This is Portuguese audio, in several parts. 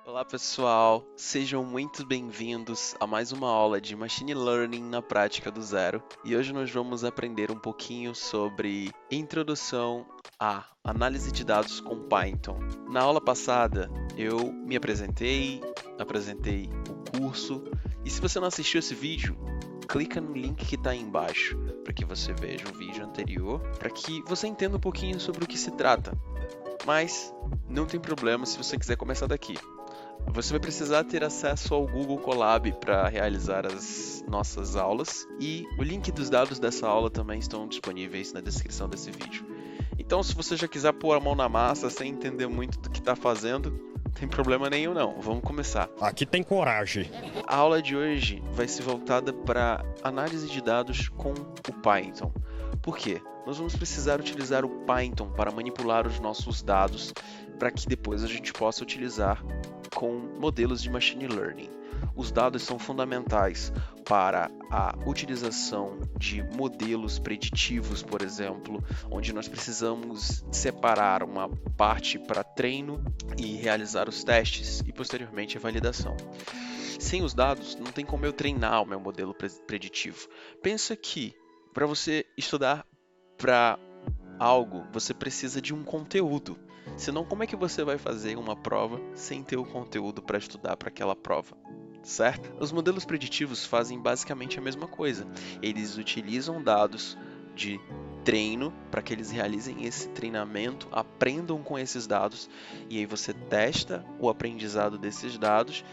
Olá pessoal, sejam muito bem-vindos a mais uma aula de Machine Learning na prática do zero. E hoje nós vamos aprender um pouquinho sobre introdução à análise de dados com Python. Na aula passada eu me apresentei o curso, e se você não assistiu esse vídeo, clica no link que está aí embaixo para que você veja o vídeo anterior, para que você entenda um pouquinho sobre o que se trata. Mas não tem problema se você quiser começar daqui. Você vai precisar ter acesso ao Google Colab para realizar as nossas aulas, e o link dos dados dessa aula também estão disponíveis na descrição desse vídeo. Então, se você já quiser pôr a mão na massa sem entender muito do que está fazendo, não tem problema nenhum não. Vamos começar. Aqui tem coragem. A aula de hoje vai ser voltada para análise de dados com o Python. Por quê? Nós vamos precisar utilizar o Python para manipular os nossos dados para que depois a gente possa utilizar com modelos de Machine Learning. Os dados são fundamentais para a utilização de modelos preditivos, por exemplo, onde nós precisamos separar uma parte para treino e realizar os testes e posteriormente a validação. Sem os dados, não tem como eu treinar o meu modelo preditivo. Pensa que para você estudar para algo, você precisa de um conteúdo. Senão, como é que você vai fazer uma prova sem ter o conteúdo para estudar para aquela prova? Certo? Os modelos preditivos fazem basicamente a mesma coisa. Eles utilizam dados de treino para que eles realizem esse treinamento, aprendam com esses dados, e aí você testa o aprendizado desses dados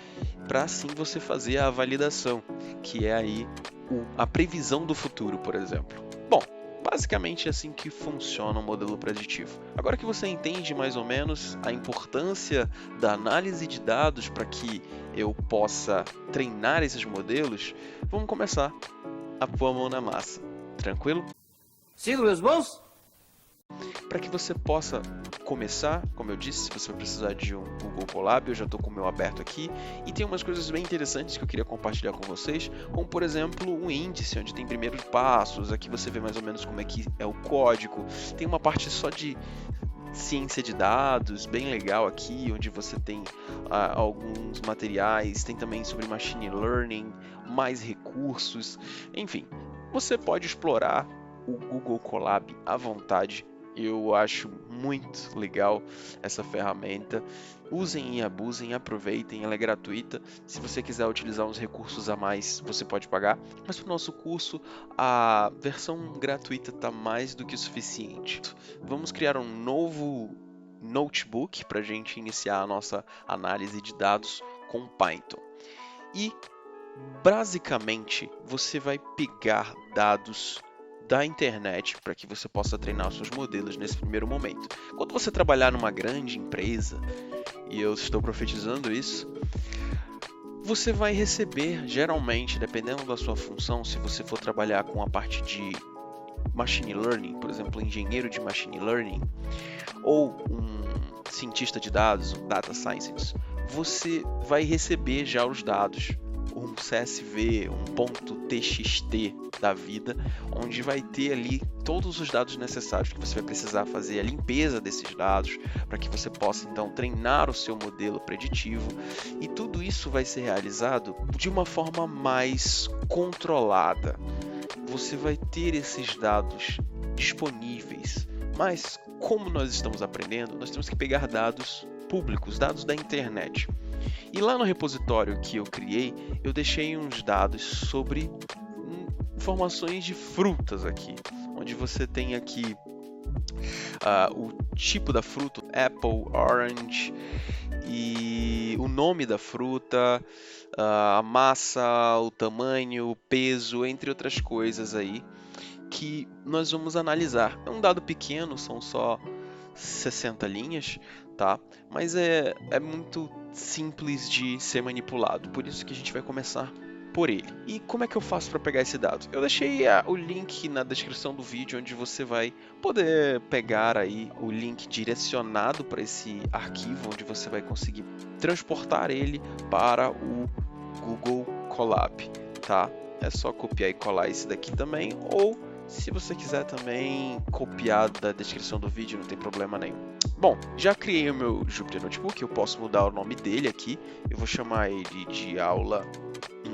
para assim você fazer a validação, que é aí a previsão do futuro, por exemplo. Bom, basicamente é assim que funciona o modelo preditivo. Agora que você entende mais ou menos a importância da análise de dados para que eu possa treinar esses modelos, vamos começar a pôr a mão na massa. Tranquilo? Sigo meus bons? Para que você possa começar, como eu disse, você vai precisar de um Google Colab. Eu já estou com o meu aberto aqui e tem umas coisas bem interessantes que eu queria compartilhar com vocês, como por exemplo um índice onde tem primeiros passos. Aqui você vê mais ou menos como é que é o código. Tem uma parte só de ciência de dados, bem legal aqui, onde você tem alguns materiais, tem também sobre machine learning, mais recursos, enfim, você pode explorar o Google Colab à vontade. Eu acho muito legal essa ferramenta. Usem e abusem, aproveitem, ela é gratuita. Se você quiser utilizar uns recursos a mais, você pode pagar. Mas para o nosso curso, a versão gratuita está mais do que suficiente. Vamos criar um novo notebook para a gente iniciar a nossa análise de dados com Python. E, basicamente, você vai pegar dados da internet para que você possa treinar os seus modelos nesse primeiro momento. Quando você trabalhar numa grande empresa, e eu estou profetizando isso, você vai receber, geralmente, dependendo da sua função, se você for trabalhar com a parte de Machine Learning, por exemplo, engenheiro de Machine Learning, ou um cientista de dados, um Data Scientist, você vai receber já os dados, um CSV, um .txt da vida, onde vai ter ali todos os dados necessários que você vai precisar fazer a limpeza desses dados para que você possa então treinar o seu modelo preditivo, e tudo isso vai ser realizado de uma forma mais controlada. Você vai ter esses dados disponíveis, mas como nós estamos aprendendo, nós temos que pegar dados públicos, dados da internet. E lá no repositório que eu criei, eu deixei uns dados sobre informações de frutas aqui, onde você tem aqui o tipo da fruta, apple, orange, e o nome da fruta, a massa, o tamanho, o peso, entre outras coisas aí, que nós vamos analisar. É um dado pequeno, são só 60 linhas, tá? Mas é muito simples de ser manipulado, por isso que a gente vai começar por ele. E como é que eu faço para pegar esse dado? Eu deixei o link na descrição do vídeo, onde você vai poder pegar aí o link direcionado para esse arquivo, onde você vai conseguir transportar ele para o Google Colab, tá? É só copiar e colar esse daqui também, ou se você quiser também copiar da descrição do vídeo, não tem problema nenhum. Bom, já criei o meu Jupyter Notebook, eu posso mudar o nome dele aqui. Eu vou chamar ele de aula 1.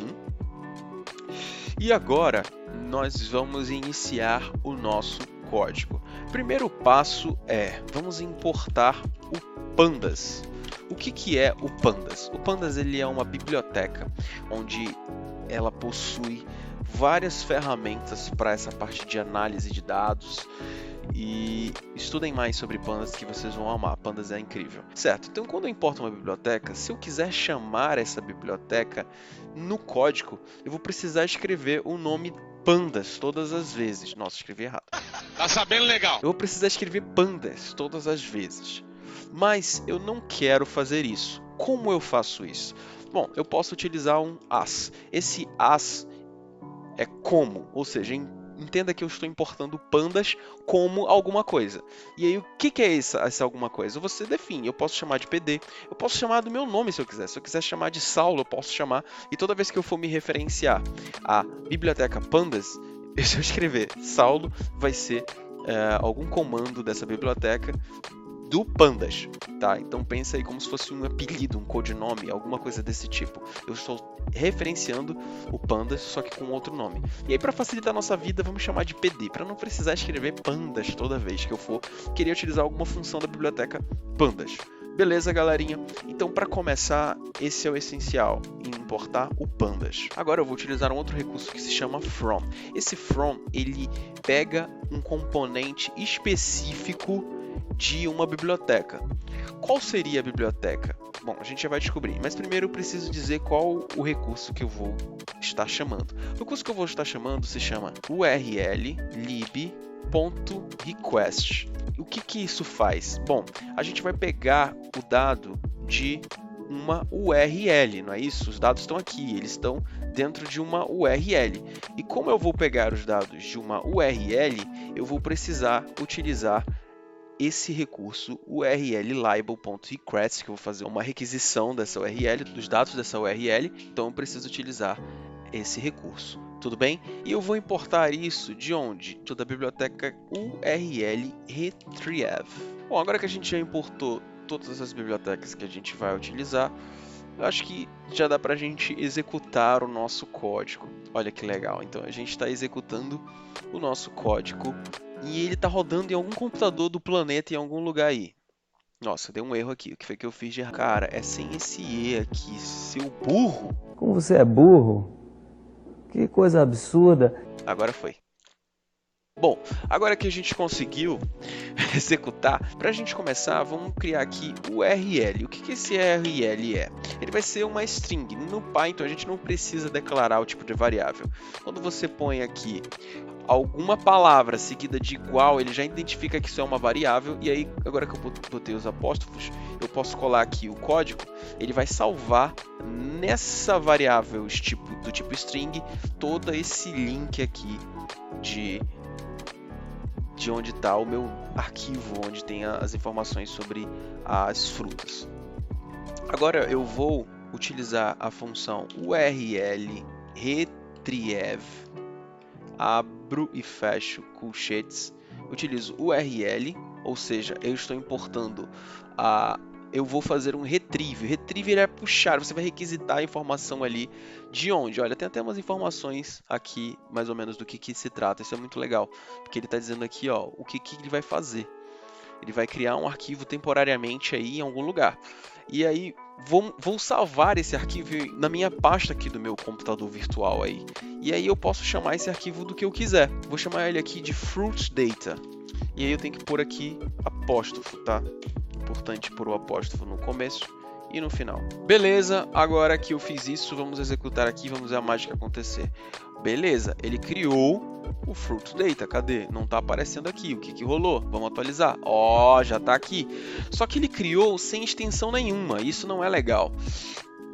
E agora, nós vamos iniciar o nosso código. Primeiro passo vamos importar o Pandas. O que é o Pandas? O Pandas ele é uma biblioteca onde ela possui várias ferramentas para essa parte de análise de dados. E estudem mais sobre Pandas que vocês vão amar. Pandas é incrível. Certo, então quando eu importo uma biblioteca, se eu quiser chamar essa biblioteca no código, eu vou precisar escrever o nome Pandas todas as vezes. Nossa, escrevi errado. Tá sabendo legal? Eu vou precisar escrever Pandas todas as vezes. Mas eu não quero fazer isso. Como eu faço isso? Bom, eu posso utilizar um as. Esse as é como, ou seja, entenda que eu estou importando Pandas como alguma coisa. E aí, o que é essa alguma coisa? Você define. Eu posso chamar de PD, eu posso chamar do meu nome se eu quiser. Se eu quiser chamar de Saulo, eu posso chamar. E toda vez que eu for me referenciar à biblioteca Pandas, se eu escrever Saulo, vai ser algum comando dessa biblioteca do Pandas, tá? Então pensa aí como se fosse um apelido, um codinome, alguma coisa desse tipo. Eu estou referenciando o Pandas, só que com outro nome. E aí, para facilitar a nossa vida, vamos chamar de PD, para não precisar escrever Pandas toda vez que eu for querer utilizar alguma função da biblioteca Pandas. Beleza, galerinha? Então, para começar, esse é o essencial, importar o Pandas. Agora eu vou utilizar um outro recurso que se chama from. Esse from, ele pega um componente específico de uma biblioteca. Qual seria a biblioteca? Bom, a gente já vai descobrir, mas primeiro eu preciso dizer qual o recurso que eu vou estar chamando. O recurso que eu vou estar chamando se chama url_lib.request. O que isso faz? Bom, a gente vai pegar o dado de uma URL, não é isso? Os dados estão aqui, eles estão dentro de uma URL. E como eu vou pegar os dados de uma URL, eu vou precisar utilizar esse recurso url_lib.request, que eu vou fazer uma requisição dessa URL, dos dados dessa URL, então eu preciso utilizar esse recurso. Tudo bem? E eu vou importar isso de onde? Da biblioteca url_retrieve. Bom, agora que a gente já importou todas as bibliotecas que a gente vai utilizar, eu acho que já dá para a gente executar o nosso código. Olha que legal, então a gente está executando o nosso código e ele está rodando em algum computador do planeta em algum lugar aí. Nossa, deu um erro aqui. O que foi que eu fiz de errado? Cara, é sem esse E aqui, seu burro. Como você é burro? Que coisa absurda. Agora foi. Bom, agora que a gente conseguiu executar, para a gente começar, vamos criar aqui o URL. O que esse URL é? Ele vai ser uma string. No Python a gente não precisa declarar o tipo de variável. Quando você põe aqui alguma palavra seguida de igual, ele já identifica que isso é uma variável. E aí, agora que eu botei os apóstrofos, eu posso colar aqui o código. Ele vai salvar nessa variável do tipo string todo esse link aqui de onde está o meu arquivo, onde tem as informações sobre as frutas. Agora eu vou utilizar a função url_retrieve, abro e fecho colchetes, utilizo URL, ou seja, eu estou importando eu vou fazer um retrieve. Retrieve ele é puxar, você vai requisitar a informação ali de onde. Olha, tem até umas informações aqui, mais ou menos, do que se trata. Isso é muito legal, porque ele está dizendo aqui, ó, o que ele vai fazer. Ele vai criar um arquivo temporariamente aí em algum lugar. E aí, vou salvar esse arquivo na minha pasta aqui do meu computador virtual aí. E aí eu posso chamar esse arquivo do que eu quiser. Vou chamar ele aqui de fruit data. E aí eu tenho que pôr aqui apóstrofo, tá? Importante pôr o apóstrofo no começo e no final. Beleza, agora que eu fiz isso, vamos executar aqui, vamos ver a mágica acontecer. Beleza, ele criou o fruit data, cadê? Não está aparecendo aqui, o que rolou? Vamos atualizar. Ó, já está aqui. Só que ele criou sem extensão nenhuma, isso não é legal.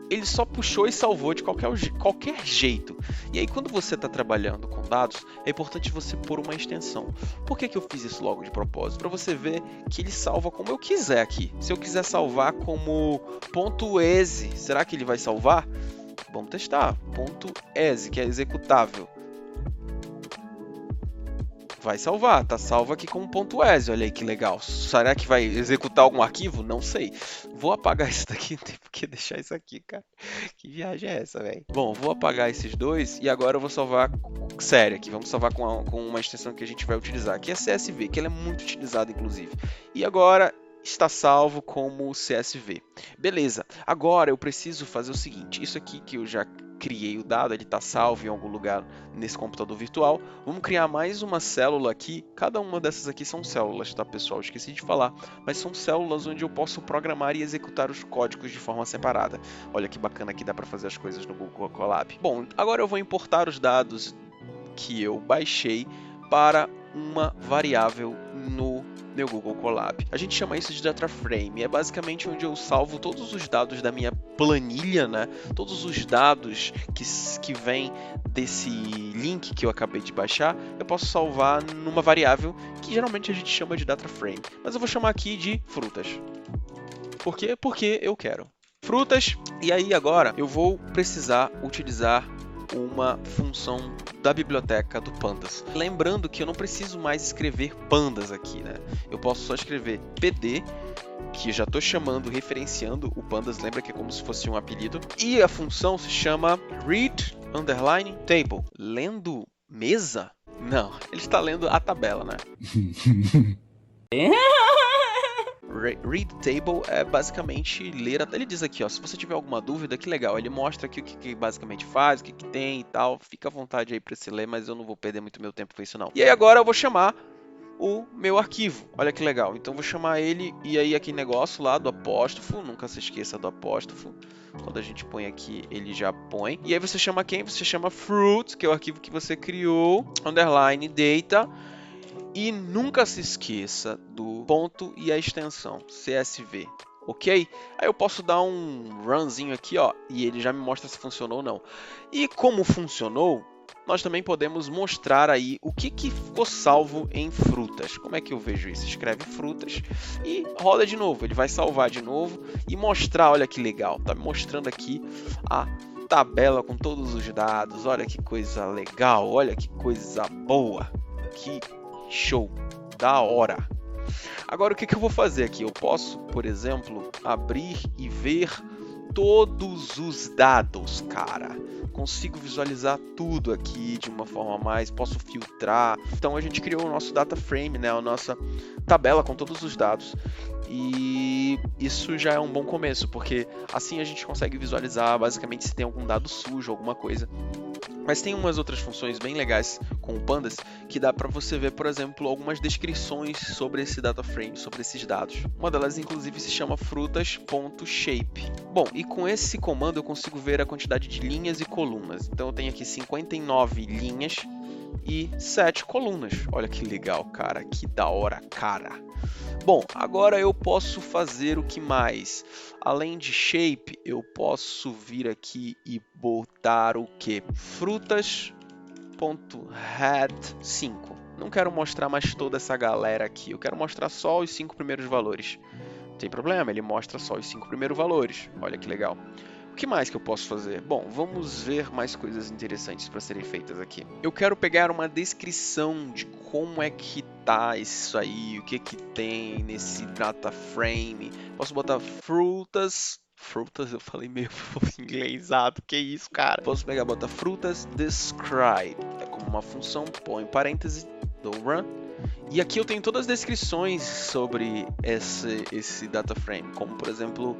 Ele só puxou e salvou de qualquer jeito. E aí, quando você está trabalhando com dados, é importante você pôr uma extensão. Por que eu fiz isso logo de propósito? Para você ver que ele salva como eu quiser aqui. Se eu quiser salvar como .exe, será que ele vai salvar? Vamos testar. .exe, que é executável. Vai salvar, tá salvo aqui como .exe, olha aí que legal. Será que vai executar algum arquivo? Não sei. Vou apagar isso daqui, não tem por que deixar isso aqui, cara. Que viagem é essa, velho? Bom, vou apagar esses dois e agora eu vou salvar sério aqui. Vamos salvar com uma extensão que a gente vai utilizar, que é CSV, que ela é muito utilizada, inclusive. E agora está salvo como CSV. Beleza, agora eu preciso fazer o seguinte, isso aqui que eu já criei o dado, ele está salvo em algum lugar nesse computador virtual. Vamos criar mais uma célula aqui. Cada uma dessas aqui são células, tá, pessoal? Esqueci de falar, mas são células onde eu posso programar e executar os códigos de forma separada. Olha que bacana que dá para fazer as coisas no Google Colab. Bom, agora eu vou importar os dados que eu baixei para uma variável no meu Google Colab. A gente chama isso de data frame, é basicamente onde eu salvo todos os dados da minha planilha, né? Todos os dados que vêm desse link que eu acabei de baixar, eu posso salvar numa variável que geralmente a gente chama de data frame, mas eu vou chamar aqui de frutas. Por quê? Porque eu quero. Frutas, e aí agora eu vou precisar utilizar uma função da biblioteca do Pandas. Lembrando que eu não preciso mais escrever pandas aqui, né? Eu posso só escrever pd, que eu já estou chamando, referenciando o pandas, lembra que é como se fosse um apelido. E a função se chama read_table. Lendo mesa? Não, ele está lendo a tabela, né? Read table é basicamente ler. Ele diz aqui, ó, se você tiver alguma dúvida, que legal. Ele mostra aqui o que basicamente faz, o que tem e tal. Fica à vontade aí para se ler, mas eu não vou perder muito meu tempo com isso não. E aí agora eu vou chamar o meu arquivo. Olha que legal. Então eu vou chamar ele e aí aquele negócio lá do apóstrofo. Nunca se esqueça do apóstrofo. Quando a gente põe aqui, ele já põe. E aí você chama quem? Você chama fruit, que é o arquivo que você criou. Underline data. E nunca se esqueça do ponto e a extensão, CSV, ok? Aí eu posso dar um runzinho aqui, ó, e ele já me mostra se funcionou ou não. E como funcionou, nós também podemos mostrar aí o que ficou salvo em frutas. Como é que eu vejo isso? Escreve frutas e roda de novo. Ele vai salvar de novo e mostrar, olha que legal, tá me mostrando aqui a tabela com todos os dados. Olha que coisa legal, olha que coisa boa, que show, da hora. Agora o que eu vou fazer aqui? Eu posso, por exemplo, abrir e ver todos os dados, cara. Consigo visualizar tudo aqui de uma forma mais, posso filtrar. Então a gente criou o nosso data frame, né? A nossa tabela com todos os dados. E isso já é um bom começo, porque assim a gente consegue visualizar basicamente se tem algum dado sujo, alguma coisa. Mas tem umas outras funções bem legais com o Pandas que dá para você ver, por exemplo, algumas descrições sobre esse data frame, sobre esses dados. Uma delas, inclusive, se chama frutas.shape. Bom, e com esse comando eu consigo ver a quantidade de linhas e colunas. Então eu tenho aqui 59 linhas e 7 colunas. Olha que legal, cara, que da hora, cara. Bom, agora eu posso fazer o que mais? Além de shape, eu posso vir aqui e botar o que? Frutas.head5. Não quero mostrar mais toda essa galera aqui, eu quero mostrar só os 5 primeiros valores. Não tem problema, ele mostra só os 5 primeiros valores. Olha que legal. O que mais que eu posso fazer? Bom, vamos ver mais coisas interessantes para serem feitas aqui. Eu quero pegar uma descrição de como é que tá isso aí, o que tem nesse data frame. Posso botar frutas, eu falei meio inglesado, que isso, cara? Posso pegar, botar frutas describe, é como uma função, põe parênteses, dou run. E aqui eu tenho todas as descrições sobre esse data frame, como por exemplo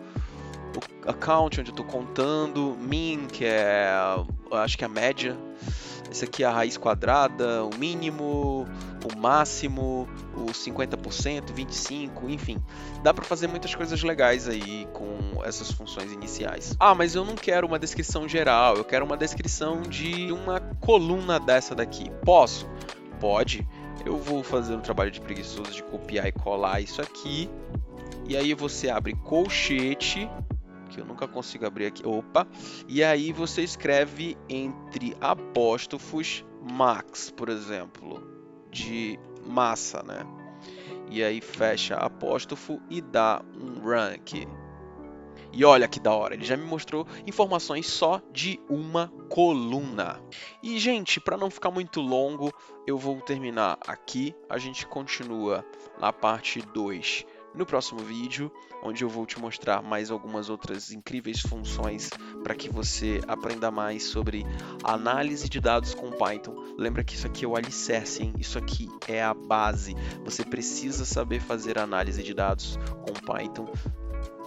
o account, onde eu estou contando, mean, que é, acho que é a média, esse aqui é a raiz quadrada, o mínimo, o máximo, o 50%, 25%, enfim. Dá para fazer muitas coisas legais aí com essas funções iniciais. Ah, mas eu não quero uma descrição geral, eu quero uma descrição de uma coluna dessa daqui. Posso? Pode. Eu vou fazer um trabalho de preguiçoso de copiar e colar isso aqui. E aí você abre colchete, que eu nunca consigo abrir aqui. Opa! E aí você escreve entre apóstrofos max, por exemplo, de massa, né? E aí fecha apóstrofo e dá um run aqui. E olha que da hora, ele já me mostrou informações só de uma coluna. E, gente, para não ficar muito longo, eu vou terminar aqui. A gente continua na parte 2 no próximo vídeo, onde eu vou te mostrar mais algumas outras incríveis funções para que você aprenda mais sobre análise de dados com Python. Lembra que isso aqui é o alicerce, hein? Isso aqui é a base. Você precisa saber fazer análise de dados com Python,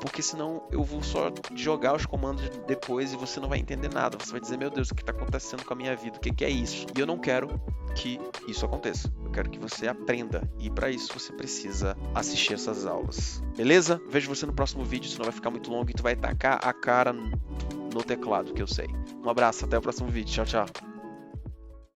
porque senão eu vou só jogar os comandos depois e você não vai entender nada. Você vai dizer, meu Deus, o que está acontecendo com a minha vida? O que é isso? E eu não quero que isso aconteça. Eu quero que você aprenda. E para isso você precisa assistir essas aulas. Beleza? Vejo você no próximo vídeo, senão vai ficar muito longo e tu vai tacar a cara no teclado, que eu sei. Um abraço, até o próximo vídeo. Tchau, tchau.